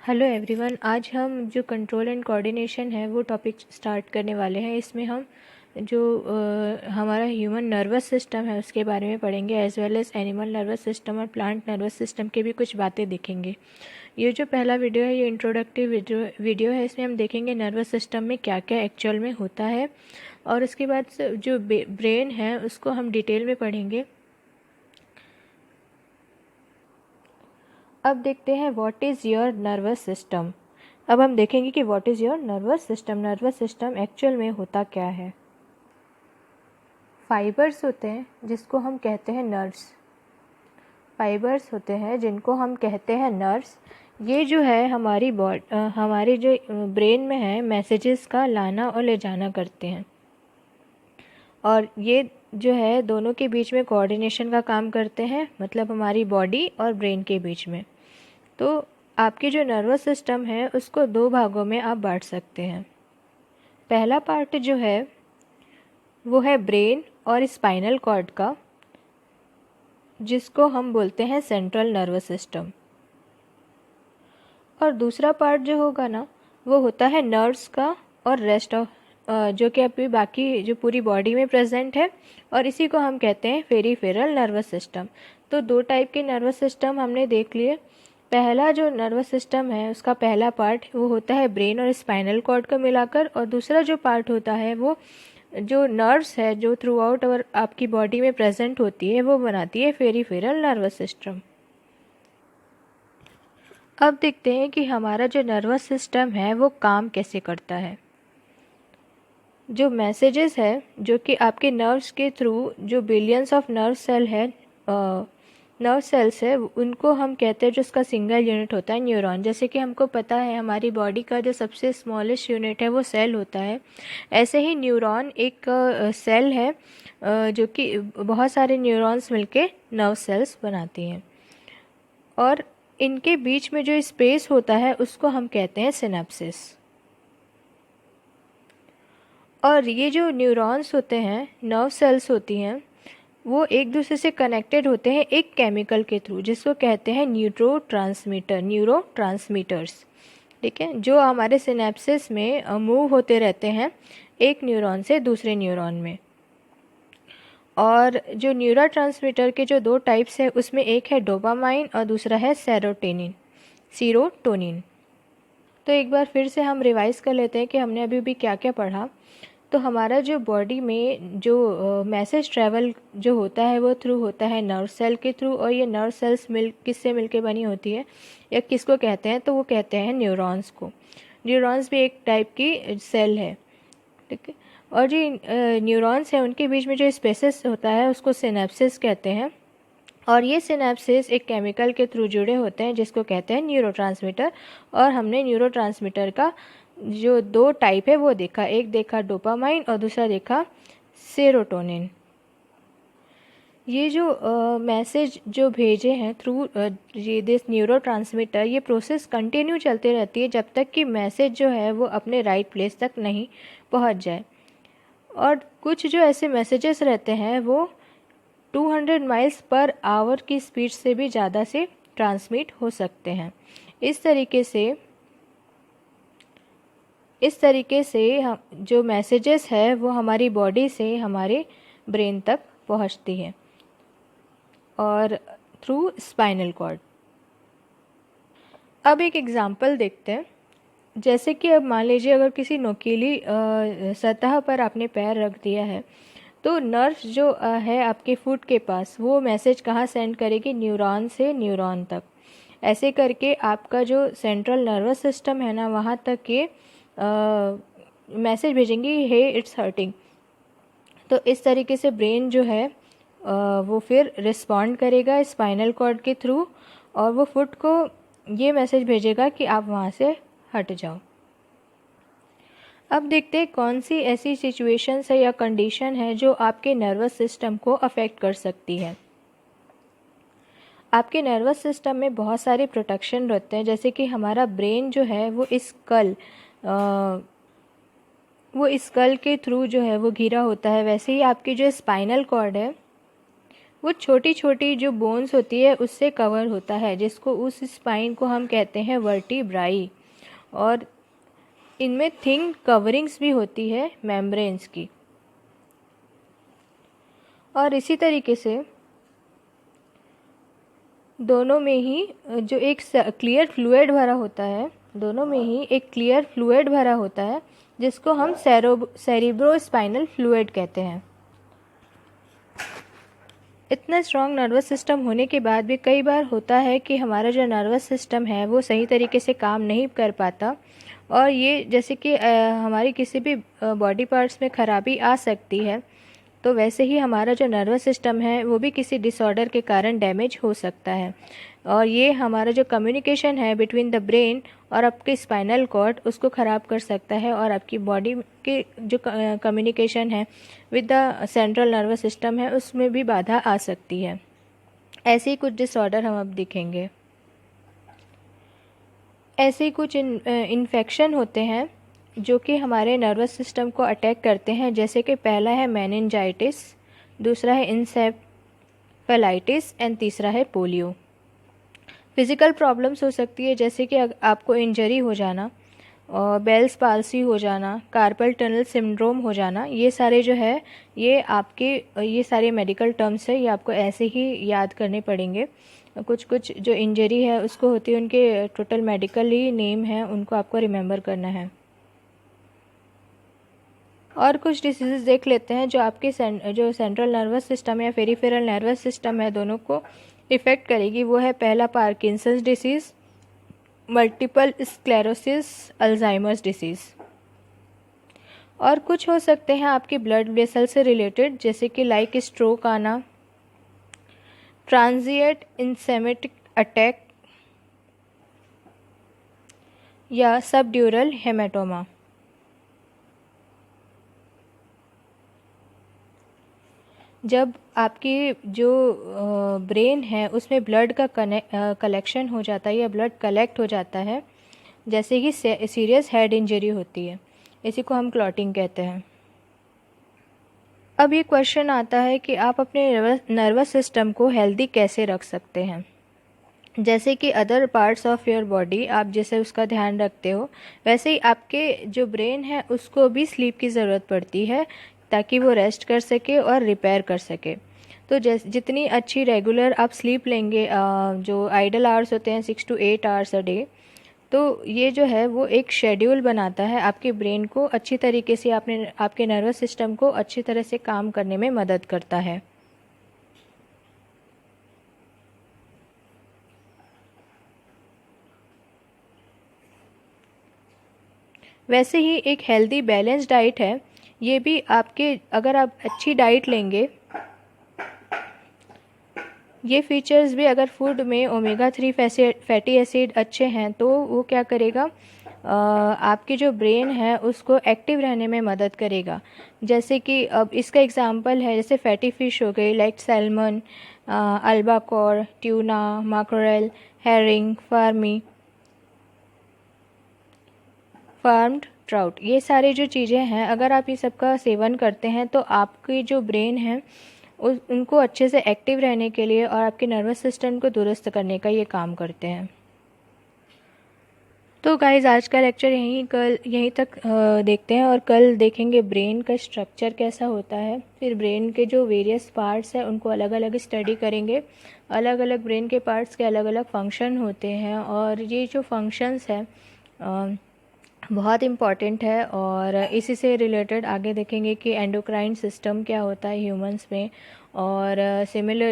Hello everyone, आज हम जो कंट्रोल एंड कोऑर्डिनेशन है वो टॉपिक स्टार्ट करने वाले हैं। इसमें हम जो हमारा ह्यूमन नर्वस सिस्टम है उसके बारे में पढ़ेंगे, as well as animal nervous system और प्लांट नर्वस सिस्टम की भी कुछ बातें देखेंगे। ये जो पहला वीडियो है ये इंट्रोडक्टिव वीडियो है। इसमें हम देखेंगे नर्वस सिस्टम में क्या क्या एक्चुअल में होता है, और उसके बाद जो ब्रेन है उसको हम डिटेल में पढ़ेंगे। अब देखते हैं what is your nervous system. अब हम देखेंगे कि what is your nervous system. Nervous system actual में होता क्या है। फाइबर्स होते हैं जिसको हम कहते हैं नर्व्स। फाइबर्स होते हैं जिनको हम कहते हैं नर्व्स। ये जो है हमारी जो ब्रेन में है मैसेजेस का लाना और ले जाना करते हैं, और ये जो है दोनों के बीच में कोऑर्डिनेशन का काम करते हैं, मतलब हमारी बॉडी और ब्रेन के बीच में। तो आपकी जो नर्वस सिस्टम है उसको दो भागों में आप बांट सकते हैं। पहला पार्ट जो है वो है ब्रेन और स्पाइनल कॉर्ड का, जिसको हम बोलते हैं सेंट्रल नर्वस सिस्टम। और दूसरा पार्ट जो होगा ना वो होता है नर्व्स का और रेस्ट ऑफ जो कि अभी बाकी जो पूरी बॉडी में प्रेजेंट है, और इसी को हम कहते हैं पेरिफेरल नर्वस सिस्टम। तो दो टाइप के नर्वस सिस्टम हमने देख लिए। पहला जो नर्वस सिस्टम है उसका पहला पार्ट वो होता है ब्रेन और स्पाइनल कॉर्ड को मिलाकर, और दूसरा जो पार्ट होता है वो जो नर्व्स है जो थ्रू आउट और आपकी बॉडी में प्रेजेंट होती है वो बनाती है पेरिफेरल नर्वस सिस्टम। अब देखते हैं कि हमारा जो नर्वस सिस्टम है वो काम कैसे करता है। जो मैसेजेस है जो कि आपके नर्व्स के थ्रू जो बिलियंस ऑफ नर्व सेल्स है उनको हम कहते हैं, जो उसका सिंगल यूनिट होता है न्यूरॉन। जैसे कि हमको पता है हमारी बॉडी का जो सबसे स्मॉलेस्ट यूनिट है वो सेल होता है, ऐसे ही न्यूरॉन एक सेल है जो कि बहुत सारे न्यूरॉन्स मिलके नर्व सेल्स बनाती हैं, और इनके बीच में जो स्पेस होता है उसको हम कहते हैं सिनेप्सिस। और ये जो न्यूरॉन्स होते हैं, नर्व सेल्स होती हैं, वो एक दूसरे से कनेक्टेड होते हैं एक केमिकल के थ्रू, जिसको कहते हैं न्यूरोट्रांसमीटर्स। ठीक है, जो हमारे सिनेप्सिस में मूव होते रहते हैं एक न्यूरॉन से दूसरे न्यूरॉन में। और जो न्यूरोट्रांसमीटर के जो दो टाइप्स है उसमें एक है डोपामाइन और दूसरा है सीरोटोनिन। तो एक बार फिर से हम रिवाइज कर लेते हैं कि हमने अभी भी क्या क्या पढ़ा। तो हमारा जो बॉडी में जो मैसेज ट्रैवल जो होता है वो थ्रू होता है नर्व सेल के थ्रू, और ये नर्व सेल्स किससे मिलके बनी होती है या किसको कहते हैं, तो वो कहते हैं न्यूरॉन्स को। न्यूरॉन्स भी एक टाइप की सेल है, ठीक है। और जो न्यूरॉन्स हैं उनके बीच में जो स्पेसेस होता है उसको सिनेप्सिस कहते हैं, और ये सिनेप्सिस एक केमिकल के थ्रू जुड़े होते हैं जिसको कहते हैं न्यूरोट्रांसमीटर। और हमने न्यूरोट्रांसमीटर का जो दो टाइप है वो देखा, एक देखा डोपामाइन और दूसरा देखा सेरोटोनिन। ये जो मैसेज जो भेजे हैं थ्रू दिस न्यूरोट्रांसमीटर, ये प्रोसेस कंटिन्यू चलती रहती है जब तक कि मैसेज जो है वो अपने राइट प्लेस तक नहीं पहुंच जाए। और कुछ जो ऐसे मैसेजेस रहते हैं वो 200 माइल्स पर आवर की स्पीड से भी ज़्यादा से ट्रांसमिट हो सकते हैं। इस तरीके से हम जो मैसेजेस है वो हमारी बॉडी से हमारे ब्रेन तक पहुंचती है, और थ्रू स्पाइनल कॉर्ड। अब एक एग्जांपल देखते हैं। जैसे कि अब मान लीजिए अगर किसी नुकीली सतह पर आपने पैर रख दिया है, तो नर्व जो है आपके फुट के पास वो मैसेज कहाँ सेंड करेगी, न्यूरॉन से न्यूरॉन तक। ऐसे करके आपका जो सेंट्रल नर्वस सिस्टम है ना वहाँ तक ये मैसेज भेजेंगी, हे इट्स हर्टिंग। तो इस तरीके से ब्रेन जो है वो फिर रिस्पॉन्ड करेगा स्पाइनल कॉर्ड के थ्रू, और वो फुट को ये मैसेज भेजेगा कि आप वहाँ से हट जाओ। अब देखते हैं कौन सी ऐसी सिचुएशंस है या कंडीशन है जो आपके नर्वस सिस्टम को अफेक्ट कर सकती है। आपके नर्वस सिस्टम में बहुत सारे प्रोटेक्शन रहते हैं, जैसे कि हमारा ब्रेन जो है वो स्कल के थ्रू जो है वो घिरा होता है। वैसे ही आपकी जो स्पाइनल कॉर्ड है वो छोटी छोटी जो बोन्स होती है उससे कवर होता है, जिसको उस स्पाइन को हम कहते हैं वर्टिब्राई। और इनमें थिन कवरिंग्स भी होती है मेम्ब्रेन्स की। और इसी तरीके से दोनों में ही जो एक क्लियर फ्लूइड भरा होता है, दोनों में ही एक क्लियर फ्लूइड भरा होता है, जिसको हम सेरिब्रोस्पाइनल फ्लूइड कहते हैं। इतना स्ट्रॉन्ग नर्वस सिस्टम होने के बाद भी कई बार होता है कि हमारा जो नर्वस सिस्टम है वो सही तरीके से काम नहीं कर पाता, और ये जैसे कि हमारी किसी भी बॉडी पार्ट्स में खराबी आ सकती है, तो वैसे ही हमारा जो नर्वस सिस्टम है वो भी किसी डिसऑर्डर के कारण डैमेज हो सकता है। और ये हमारा जो कम्युनिकेशन है बिटवीन द ब्रेन और आपके स्पाइनल कॉर्ड उसको ख़राब कर सकता है, और आपकी बॉडी के जो कम्युनिकेशन है with the central nervous system है उसमें भी बाधा आ सकती है। ऐसे ही कुछ डिसऑर्डर हम अब दिखेंगे। ऐसे ही कुछ इन्फेक्शन होते हैं जो कि हमारे नर्वस सिस्टम को अटैक करते हैं, जैसे कि पहला है मेनिंजाइटिस, दूसरा है इंसेफेलाइटिस एंड तीसरा है पोलियो। फिज़िकल प्रॉब्लम्स हो सकती है, जैसे कि आपको इंजरी हो जाना, और बेल्स पाल्सी हो जाना, कार्पल टनल सिंड्रोम हो जाना। ये सारे जो है ये सारे मेडिकल टर्म्स है, ये आपको ऐसे ही याद करने पड़ेंगे। कुछ कुछ जो इंजरी है उसको होती है, उनके टोटल मेडिकली नेम है, उनको आपको रिमेंबर करना है। और कुछ डिसीज़ देख लेते हैं जो आपके जो सेंट्रल नर्वस सिस्टम या पेरिफेरल नर्वस सिस्टम है दोनों को इफ़ेक्ट करेगी। वो है पहला Parkinson's disease, multiple sclerosis, Alzheimer's disease. और कुछ हो सकते हैं आपके ब्लड वेसल से रिलेटेड, जैसे कि लाइक स्ट्रोक आना, ट्रांजिएंट इंसेमेटिक अटैक या सबड्यूरल हेमाटोमा। जब आपकी जो ब्रेन है उसमें ब्लड का कलेक्शन हो जाता है या ब्लड कलेक्ट हो जाता है, जैसे कि सीरियस हेड इंजरी होती है, इसी को हम क्लॉटिंग कहते हैं। अब ये क्वेश्चन आता है कि आप अपने नर्वस सिस्टम को हेल्दी कैसे रख सकते हैं। जैसे कि other parts of your body आप जैसे उसका ध्यान रखते हो, वैसे ही आपके जो ब्रेन है उसको भी स्लीप की ज़रूरत पड़ती है, ताकि वो रेस्ट कर सके और रिपेयर कर सके। तो जितनी अच्छी रेगुलर आप स्लीप लेंगे, जो आइडल आवर्स होते हैं 6 to 8 आवर्स अ डे, तो ये जो है वो एक शेड्यूल बनाता है आपके ब्रेन को अच्छी तरीके से, आपके नर्वस सिस्टम को अच्छी तरह से काम करने में मदद करता है। वैसे ही एक हेल्दी बैलेंस डाइट है, ये भी अगर आप अच्छी डाइट लेंगे, ये फीचर्स भी अगर फूड में ओमेगा 3 फैटी एसिड अच्छे हैं तो वो क्या करेगा, आपकी जो ब्रेन है उसको एक्टिव रहने में मदद करेगा। जैसे कि अब इसका एग्जांपल है, जैसे फैटी फ़िश हो गई like salmon, albacore, tuna, mackerel, herring, farmed trout. ये सारी जो चीज़ें हैं, अगर आप ये सब का सेवन करते हैं तो आपकी जो ब्रेन है उनको अच्छे से एक्टिव रहने के लिए और आपके नर्वस सिस्टम को दुरुस्त करने का ये काम करते हैं। तो गाइज़ आज का लेक्चर यहीं तक देखते हैं, और कल देखेंगे ब्रेन का स्ट्रक्चर कैसा होता है। फिर ब्रेन के जो वेरियस पार्ट्स हैं उनको अलग अलग स्टडी करेंगे। अलग अलग ब्रेन के पार्ट्स के अलग अलग फंक्शन होते हैं, और ये जो फंक्शंस हैं बहुत इम्पॉर्टेंट है। और इसी से रिलेटेड आगे देखेंगे कि एंडोक्राइन सिस्टम क्या होता है ह्यूमंस में, और सिमिलर